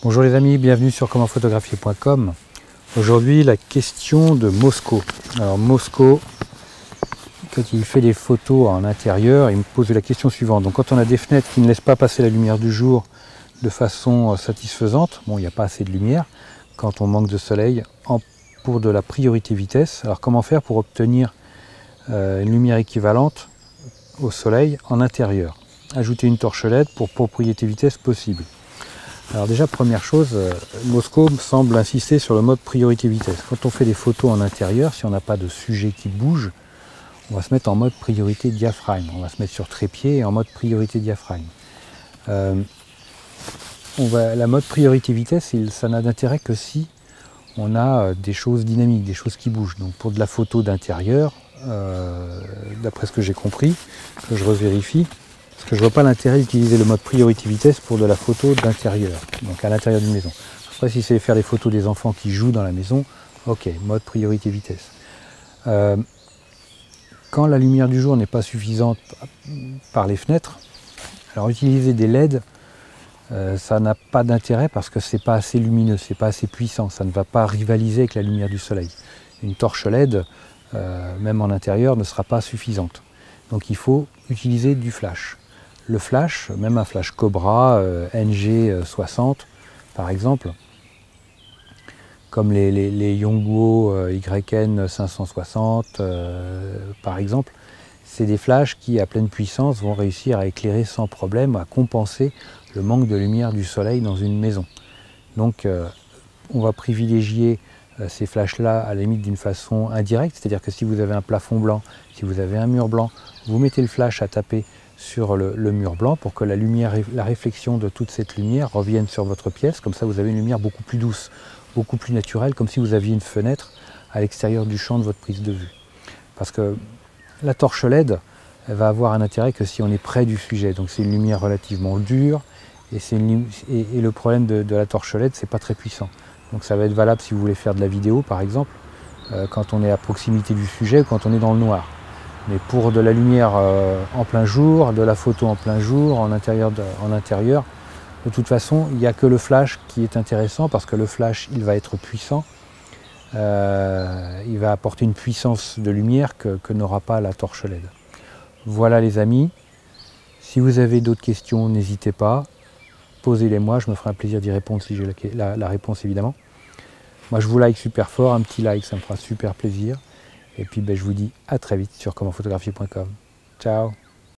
Bonjour les amis, bienvenue sur commentphotographier.com. Aujourd'hui la question de Mosco. Alors Mosco, quand il fait des photos en intérieur, il me pose la question suivante. Donc quand on a des fenêtres qui ne laissent pas passer la lumière du jour de façon satisfaisante, bon il n'y a pas assez de lumière, quand on manque de soleil, pour de la priorité vitesse, alors comment faire pour obtenir une lumière équivalente au soleil en intérieur? Ajouter une torche LED pour propriété vitesse possible. Alors déjà, première chose, Mosco semble insister sur le mode priorité vitesse. Quand on fait des photos en intérieur, si on n'a pas de sujet qui bouge, on va se mettre en mode priorité diaphragme. On va se mettre sur trépied et en mode priorité diaphragme. La mode priorité vitesse, ça n'a d'intérêt que si on a des choses dynamiques, des choses qui bougent. Donc pour de la photo d'intérieur, d'après ce que j'ai compris, que je revérifie, parce que je ne vois pas l'intérêt d'utiliser le mode priorité vitesse pour de la photo d'intérieur, donc à l'intérieur d'une maison. Après, si c'est faire des photos des enfants qui jouent dans la maison, ok, mode priorité vitesse. Quand la lumière du jour n'est pas suffisante par les fenêtres, alors utiliser des LED, ça n'a pas d'intérêt parce que c'est pas assez lumineux, c'est pas assez puissant, ça ne va pas rivaliser avec la lumière du soleil. Une torche LED, même en intérieur, ne sera pas suffisante. Donc il faut utiliser du flash. Le flash, même un flash Cobra NG60 par exemple, comme les Yongnuo YN560 par exemple, c'est des flashs qui à pleine puissance vont réussir à éclairer sans problème, à compenser le manque de lumière du soleil dans une maison. Donc on va privilégier ces flashs-là à la limite d'une façon indirecte, c'est-à-dire que si vous avez un plafond blanc, si vous avez un mur blanc, vous mettez le flash à taper sur le mur blanc pour que la lumière, la réflexion de toute cette lumière revienne sur votre pièce. Comme ça, vous avez une lumière beaucoup plus douce, beaucoup plus naturelle, comme si vous aviez une fenêtre à l'extérieur du champ de votre prise de vue. Parce que la torche LED, elle va avoir un intérêt que si on est près du sujet. Donc c'est une lumière relativement dure et le problème de la torche LED, c'est pas très puissant. Donc ça va être valable si vous voulez faire de la vidéo par exemple, quand on est à proximité du sujet ou quand on est dans le noir. Mais pour de la lumière en plein jour, de la photo en plein jour, en intérieur, de toute façon, il n'y a que le flash qui est intéressant parce que le flash, il va être puissant. Il va apporter une puissance de lumière que n'aura pas la torche LED. Voilà les amis. Si vous avez d'autres questions, n'hésitez pas. Posez-les-moi, je me ferai un plaisir d'y répondre si j'ai la réponse évidemment. Moi je vous like super fort, un petit like ça me fera super plaisir. Et puis je vous dis à très vite sur commentphotographier.com. Ciao.